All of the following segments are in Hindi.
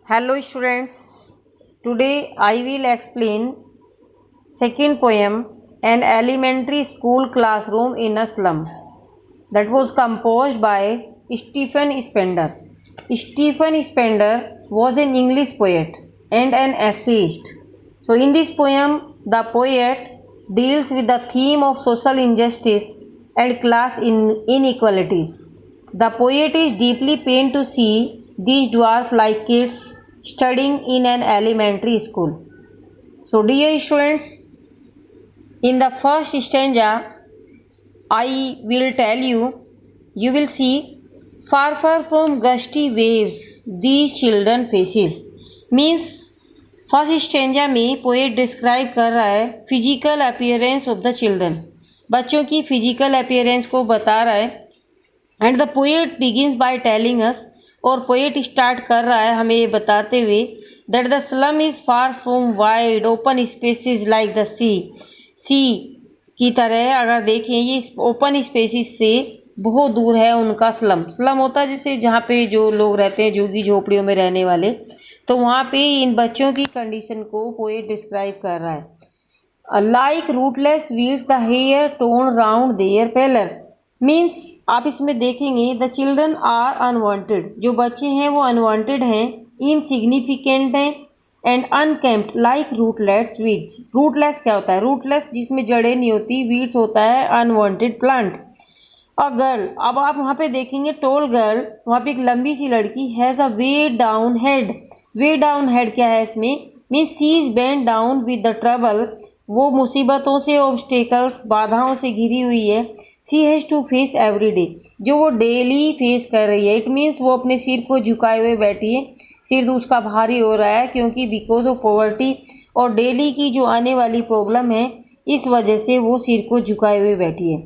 Hello students, today I will explain second poem, An Elementary School Classroom in a Slum, that was composed by Stephen Spender. Stephen Spender was an English poet and an essayist. So in this poem, the poet deals with the theme of social injustice and class inequalities. The poet is deeply pained to see these dwarf-like kids studying in an elementary school. So dear students, in the first stanza, I will tell you, you will see, far far from gusty waves, these children faces. Means first stanza में पोएट डिस्क्राइब कर रहा है physical appearance of the children, बच्चों की फिजिकल अपीयरेंस को बता रहा है. And the poet begins by telling us, और पोएट स्टार्ट कर रहा है हमें ये बताते हुए that the slum is far from wide open spaces like the sea की तरह. अगर देखें ये ओपन स्पेसिस से बहुत दूर है उनका स्लम. स्लम होता है जैसे जहाँ पे जो लोग रहते हैं झुग्गी झोपड़ियों में रहने वाले, तो वहाँ पे इन बच्चों की कंडीशन को पोएट डिस्क्राइब कर रहा है. Like rootless weeds the hair torn round their pallor. Means आप इसमें देखेंगे द चिल्ड्रन आर अनवांटेड, जो बच्चे हैं वो अनवांटेड हैं, इनसिग्निफिकेंट हैं and unkempt like rootless weeds. Rootless क्या होता है? रूटलेस जिसमें जड़ें नहीं होती, वीड्स होता है अनवांटेड प्लांट. अ गर्ल, अब आप वहाँ पे देखेंगे टोल गर्ल, वहाँ पे एक लंबी सी लड़की has a weigh down head. Weigh down head क्या है इसमें? Means she is bend down with the trouble, वो मुसीबतों से ऑब्स्टेकल्स बाधाओं से घिरी हुई है. She has to face every day, जो वो डेली फेस कर रही है. इट मीन्स वो अपने सिर को झुकाए हुए बैठी है, सिर उसका भारी हो रहा है क्योंकि बिकॉज ऑफ पॉवर्टी और डेली की जो आने वाली प्रॉब्लम है इस वजह से वो सिर को झुकाए हुए बैठी है.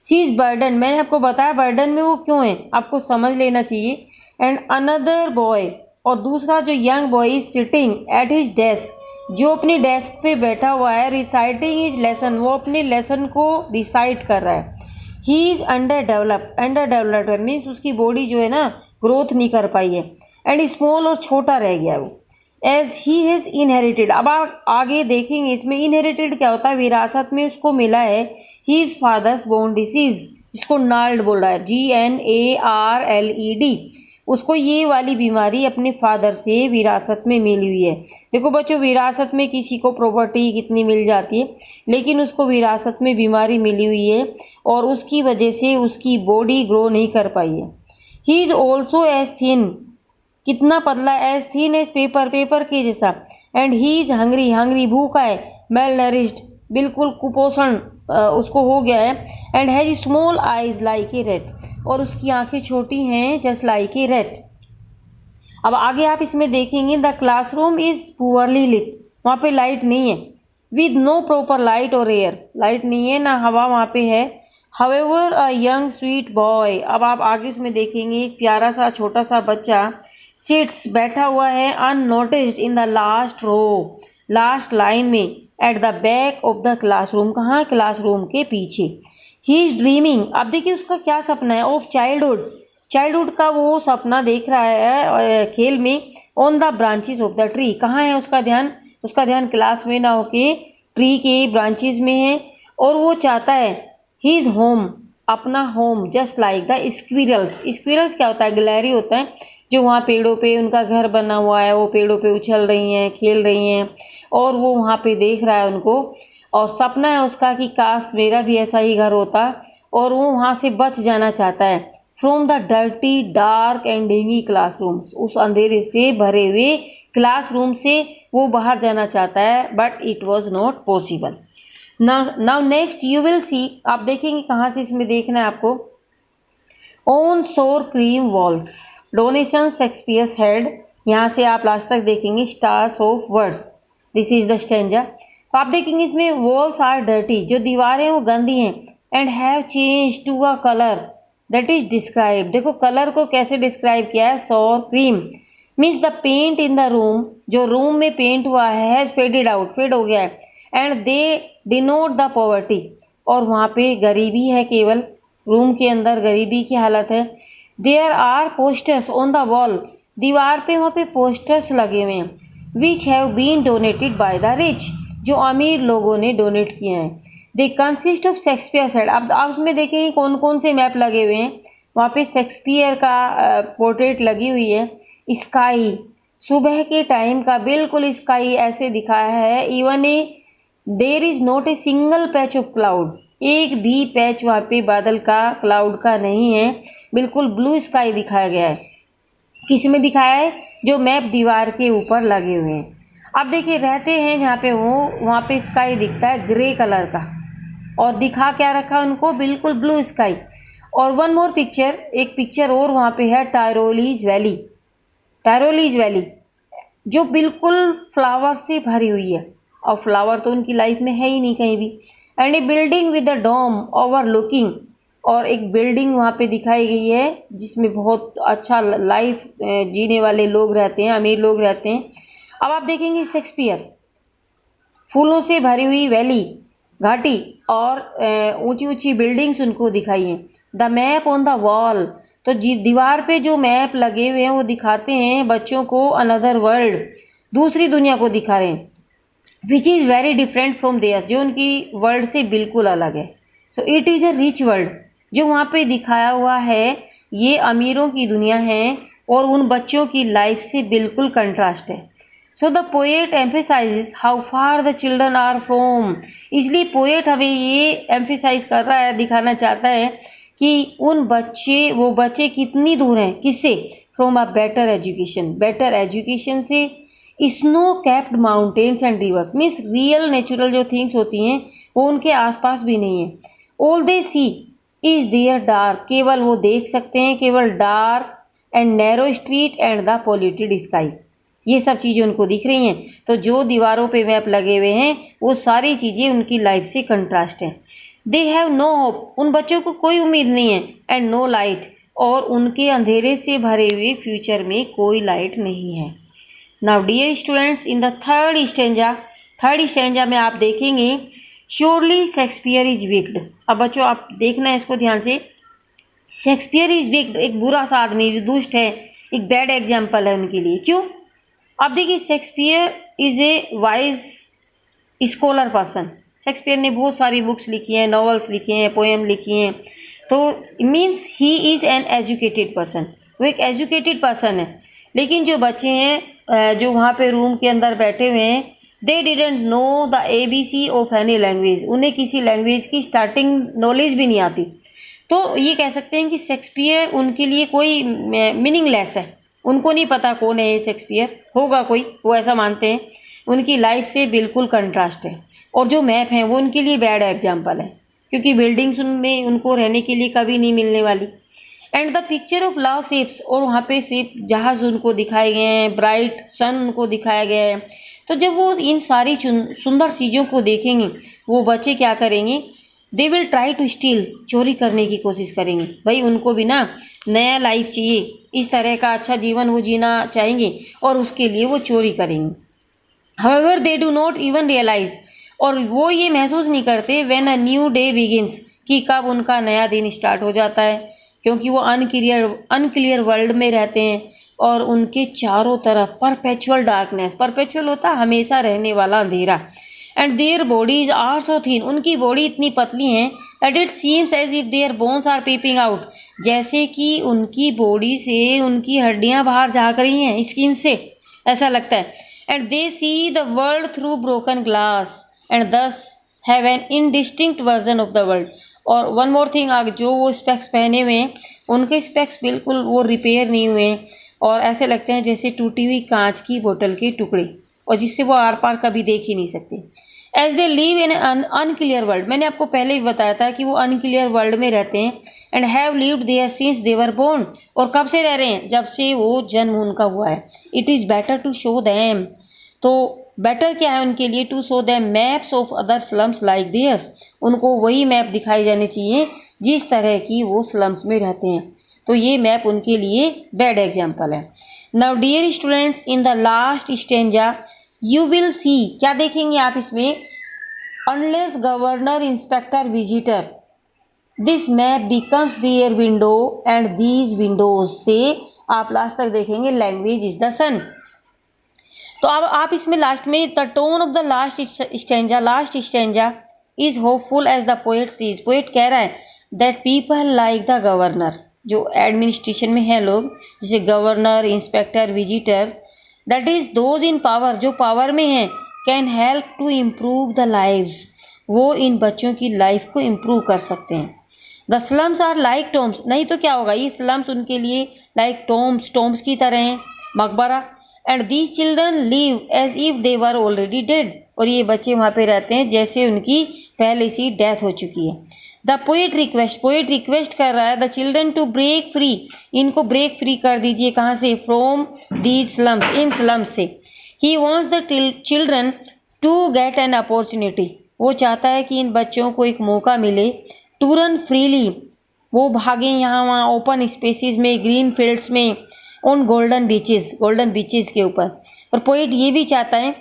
सी इज़ बर्डन, मैंने आपको बताया बर्डन में वो क्यों है, आपको समझ लेना चाहिए. एंड अनदर बॉय, और दूसरा जो young boy is sitting at his desk, जो अपनी डेस्क पे बैठा हुआ है, रिसाइटिंग हिज लेसन, वो अपने लेसन को रिसाइट कर रहा है. He is under developed means उसकी बॉडी जो है ना ग्रोथ नहीं कर पाई है. एंड स्मॉल, और छोटा रह गया वो. एज ही हैज़ इनहेरिटेड, अब आप आगे देखेंगे इसमें इनहेरिटेड क्या होता है, विरासत में उसको मिला है हीज फादर्स बोन डिसीज, जिसको नाल्ड बोल रहा है, GNARLED. उसको ये वाली बीमारी अपने फादर से विरासत में मिली हुई है. देखो बच्चों, विरासत में किसी को प्रॉपर्टी कितनी मिल जाती है, लेकिन उसको विरासत में बीमारी मिली हुई है और उसकी वजह से उसकी बॉडी ग्रो नहीं कर पाई है. He is also as thin, कितना पतला, एज थिन एज पेपर के जैसा. एंड ही इज़ हंग्री, भूखा है. मेल नरिश्ड, बिल्कुल कुपोषण उसको हो गया है. And has small eyes like a rate, और उसकी आंखें छोटी हैं जस्ट लाइक ए रेट. अब आगे आप इसमें देखेंगे the classroom is poorly lit, वहाँ पे लाइट नहीं है. विद नो प्रॉपर लाइट और एयर, लाइट नहीं है ना हवा वहाँ पे है. However a young sweet boy, अब आप आगे इसमें देखेंगे एक प्यारा सा छोटा सा बच्चा सिट्स बैठा हुआ है unnoticed in the last row, last line में, at the back of the classroom, कहाँ? क्लासरूम के पीछे. ही इज़ ड्रीमिंग, अब देखिए उसका क्या सपना है, ऑफ चाइल्डहुड का वो सपना देख रहा है खेल में. On the branches of the tree, कहाँ है उसका ध्यान क्लास में ना होके ट्री के ब्रांचेस में है. और वो चाहता है हीज होम, अपना home, just like the squirrels क्या होता है? गिलहरी होता है, जो वहाँ पेड़ों पे उनका घर बना हुआ है, वो पेड़ों पे उछल रही हैं, खेल रही हैं और वो वहाँ पे देख रहा है उनको. और सपना है उसका कि काश मेरा भी ऐसा ही घर होता, और वो वहाँ से बच जाना चाहता है. From the dirty dark and dinghy classrooms, उस अंधेरे से भरे हुए क्लासरूम से वो बाहर जाना चाहता है, but it was not possible. Now next you will सी, आप देखेंगे कहाँ से इसमें देखना है आपको. ऑन सोर cream walls, donation Shakespeare's head, यहाँ से आप लास्ट तक देखेंगे stars of words, this is the stanza. तो आप देखेंगे इसमें वॉल्स आर डर्टी, जो दीवारें वो गंदी हैं. And have change to a colour that is describe, देखो कलर को कैसे डिस्क्राइब किया है, sour cream. Means the paint in the room, जो रूम में पेंट हुआ है, हैज़ फेडेड आउट, फेड हो गया है. And they denote the poverty, और वहाँ पे गरीबी है, केवल रूम के अंदर गरीबी की हालत है. There are posters on the wall, दीवार पे वहाँ पे पोस्टर्स लगे हुए हैं which have been donated by the rich, जो अमीर लोगों ने डोनेट किए हैं। They consist of Shakespeare set. अब आप उसमें देखेंगे कौन कौन से मैप लगे हुए हैं। वहाँ पे शेक्सपियर का पोर्ट्रेट लगी हुई है। स्काई, सुबह के टाइम का बिल्कुल स्काई ऐसे दिखाया है। Even a there is not a single patch of cloud, एक भी पैच वहाँ पे बादल का क्लाउड का नहीं है, बिल्कुल ब्लू स्काई दिखाया गया है। किस में दिखाया है? जो मैप दीवार के ऊपर लगे हुए हैं। अब देखिए रहते हैं जहाँ पे वो, वहाँ पे स्काई दिखता है ग्रे कलर का, और दिखा क्या रखा उनको? बिल्कुल ब्लू स्काई। और वन मोर पिक्चर, एक पिक्चर और वहाँ पे है टायरोलीज वैली। टायरोलीज वैली जो बिल्कुल फ्लावर से भरी हुई है, और फ्लावर तो उनकी लाइफ में है ही नहीं कहीं भी। And a building with a dome overlooking, और एक बिल्डिंग वहाँ पे दिखाई गई है जिसमें बहुत अच्छा लाइफ जीने वाले लोग रहते हैं, अमीर लोग रहते हैं। अब आप देखेंगे शेक्सपियर, फूलों से भरी हुई वैली, घाटी, और ऊंची ऊंची बिल्डिंग्स उनको दिखाई हैं। The map on the wall, तो दीवार पे जो मैप लगे हुए हैं वो दिखाते हैं बच्चों को अनदर वर्ल्ड, दूसरी दुनिया को दिखा रहे हैं, which is very different from theirs, जो उनकी वर्ल्ड से बिल्कुल अलग है। So it is a rich world, जो वहाँ पे दिखाया हुआ है ये अमीरों की दुनिया है और उन बच्चों की लाइफ से बिल्कुल कंट्रास्ट है। So the poet emphasises how far the children are from, इसलिए पोएट हमें ये एम्फेसाइज कर रहा है, दिखाना चाहता है कि वो बच्चे कितनी दूर हैं, किससे? From a better education, better education से। Snow capped mountains and rivers, means real natural जो थिंग्स होती हैं वो उनके आसपास भी नहीं है। All they see is there dark, केवल वो देख सकते हैं केवल dark and narrow street and the polluted sky, ये सब चीज़ें उनको दिख रही हैं। तो जो दीवारों पे मैप लगे हुए हैं वो सारी चीज़ें उनकी लाइफ से कंट्रास्ट हैं। दे हैव नो होप, उन बच्चों को कोई उम्मीद नहीं है। एंड नो लाइट, और उनके अंधेरे से भरे हुए फ्यूचर में कोई लाइट नहीं है। Now dear students, in the third stanza में आप देखेंगे श्योरली शेक्सपियर इज विक्ड। अब बच्चों आप देखना है इसको ध्यान से। शेक्सपियर इज विक्ड, एक बुरा सा आदमी जो दुष्ट है, एक बैड एग्जाम्पल है उनके लिए। क्यों? अब देखिए Shakespeare is a wise scholar person. Shakespeare ने बहुत सारी बुक्स लिखी हैं, नॉवेल्स लिखे हैं, पोएम लिखी हैं, तो means he is an educated person, वो एक एजुकेटेड पर्सन है। लेकिन जो बच्चे हैं जो वहाँ पे रूम के अंदर बैठे हुए हैं, they didn't know the ABC of any language, उन्हें किसी लैंग्वेज की स्टार्टिंग नॉलेज भी नहीं आती। तो ये कह सकते हैं कि शेक्सपियर उनके लिए कोई मीनिंगलेस है, उनको नहीं पता कौन है ये शेक्सपियर, होगा कोई, वो ऐसा मानते हैं। उनकी लाइफ से बिल्कुल कंट्रास्ट है। और जो मैप हैं वो उनके लिए बैड एग्जाम्पल है, क्योंकि बिल्डिंग्स उनमें उनको रहने के लिए कभी नहीं मिलने वाली। And the picture of love ships, और वहाँ पे शिप जहाज़ उनको दिखाए गए हैं, ब्राइट सन उनको दिखाया गया है। तो जब वो इन सारी सुंदर चीज़ों को देखेंगे वो बच्चे क्या करेंगे? They will try to steal, चोरी करने की कोशिश करेंगे। भाई उनको भी ना नया लाइफ चाहिए, इस तरह का अच्छा जीवन वो जीना चाहेंगे और उसके लिए वो चोरी करेंगे। However they do not even realise, और वो ये महसूस नहीं करते when a new day begins, कि कब उनका नया दिन स्टार्ट हो जाता है, क्योंकि वो अनक्लियर वर्ल्ड में रहते हैं और उनके चारों तरफ परपेचुअल डार्कनेस, परपेचुअल होता हमेशा रहने वाला अंधेरा। And their bodies are so thin, उनकी बॉडी इतनी पतली हैं that it seems as if their bones are peeping out, जैसे कि उनकी बॉडी से उनकी हड्डियां बाहर झाँक रही हैं स्किन से, ऐसा लगता है। And they see the world through broken glass and thus have an indistinct version of the world. और वन मोर थिंग, जो वो स्पेक्स पहने हुए हैं उनके स्पेक्स बिल्कुल वो रिपेयर नहीं हुए हैं और ऐसे लगते हैं जैसे टूटी हुई कांच की बोतल के टुकड़े, और जिससे वो आर पार कभी देख ही नहीं सकते। As they live in unclear world, मैंने आपको पहले ही बताया था कि वो अनक्लियर वर्ल्ड में रहते हैं। And have lived there since they were born, और कब से रह रहे हैं? जब से वो जन्म उनका हुआ है। It is better to show them, तो बेटर क्या है उनके लिए? To show them maps of other slums like theirs, उनको वही मैप दिखाई जाने चाहिए जिस तरह की वो स्लम्स में रहते हैं। तो ये मैप उनके लिए बैड एग्जाम्पल है। Now dear students, in the last stanza you will see, क्या देखेंगे आप इसमें? Unless governor inspector visitor this map becomes their window and these windows से आप लास्ट तक देखेंगे लैंग्वेज इज द सन। तो अब आप इसमें लास्ट में the tone of the last stanza is hopeful as the poet sees. Poet कह रहा है that people like the governor, जो एडमिनिस्ट्रेशन में है लोग, जैसे governor, inspector, visitor, that is those in power, जो पावर में हैं, can help to improve the lives, वो इन बच्चों की लाइफ को इम्प्रूव कर सकते हैं। The slums are like tombs, नहीं तो क्या होगा, ये स्लम्स उनके लिए लाइक टोम्स की तरह हैं, मकबरा। And these children live as if they were already dead, और ये बच्चे वहाँ पे रहते हैं जैसे उनकी पहले से डेथ हो चुकी है। द पोएट रिक्वेस्ट कर रहा है the children to break free, इनको ब्रेक फ्री कर दीजिए, कहाँ से, फ्रॉम दीज स्लम्स, इन स्लम्स से। He wants the children to get an opportunity, वो चाहता है कि इन बच्चों को एक मौका मिले, टू रन फ्रीली, वो भागें यहाँ वहाँ ओपन स्पेसिस में, ग्रीन फील्ड्स में, ऑन गोल्डन बीचेस के ऊपर। और पोएट ये भी चाहता है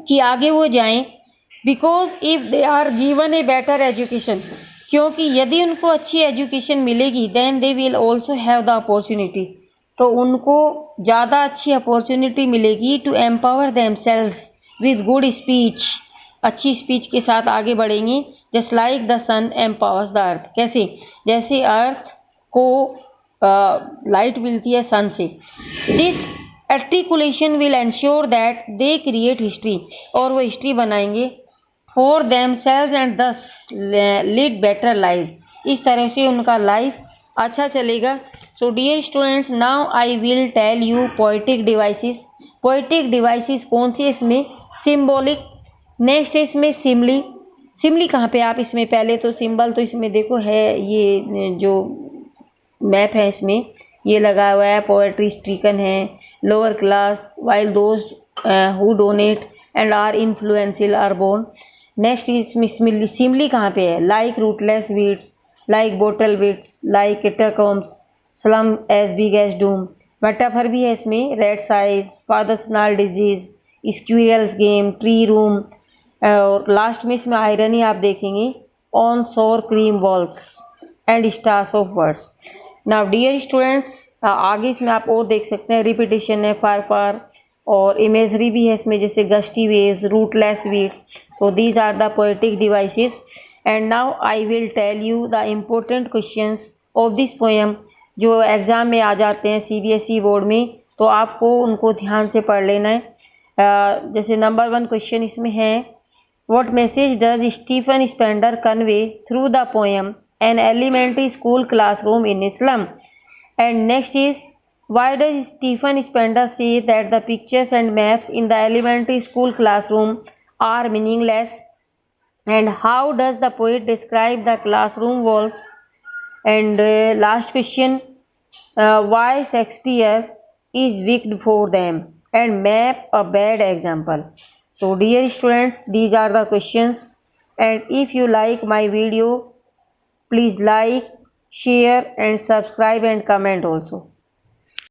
कि आगे वो जाएं, because if they are given a better education, क्योंकि यदि उनको अच्छी एजुकेशन मिलेगी, then they will also have the opportunity, तो उनको ज़्यादा अच्छी अपॉर्चुनिटी मिलेगी to empower themselves with good speech, अच्छी स्पीच के साथ आगे बढ़ेंगे। Just like the sun empowers the earth, कैसे, जैसे अर्थ को लाइट मिलती है सन से। This articulation will ensure that they create history, और वो हिस्ट्री बनाएंगे for themselves and thus lead better life, इस तरह से उनका लाइफ अच्छा चलेगा। So dear students, now I will tell you poetic devices. Poetic devices कौन सी है इसमें, सिम्बॉलिक, नेक्स्ट है इसमें सिमली कहाँ पे, आप इसमें पहले तो सिंबल तो इसमें देखो है, ये जो मैप है इसमें ये लगा हुआ है, पोएट्री स्ट्रीकन है, lower class, while those who donate and are influential are born. Next इसमें सिमली कहाँ पे है, like rootless weeds, like bottle weeds, like catacombs, slum as big as doom. Metaphor भी है इसमें, red size, father snail disease, squirrels game, tree room, और लास्ट में इसमें आयरनी आप देखेंगे, on shore cream walls and stars of words. Now dear students, आगे इसमें आप और देख सकते हैं, रिपीटिशन है, फार, और इमेजरी भी है इसमें, जैसे गस्टी वेव्स, रूटलेस वीड्स। तो these are the poetic devices. And now I will tell you the important questions of this poem, जो एग्ज़ाम में आ जाते हैं CBSE बोर्ड में, तो आपको उनको ध्यान से पढ़ लेना है। जैसे नंबर 1 क्वेश्चन इसमें है, what message does Stephen Spender convey through the poem an elementary school classroom in slum. And next is, why does Stephen Spender say that the pictures and maps in the elementary school classroom are meaningless? And how does the poet describe the classroom walls? And last question, why Shakespeare is wicked for them? And map a bad example. So dear students, these are the questions. And if you like my video, please like, share and subscribe and comment also.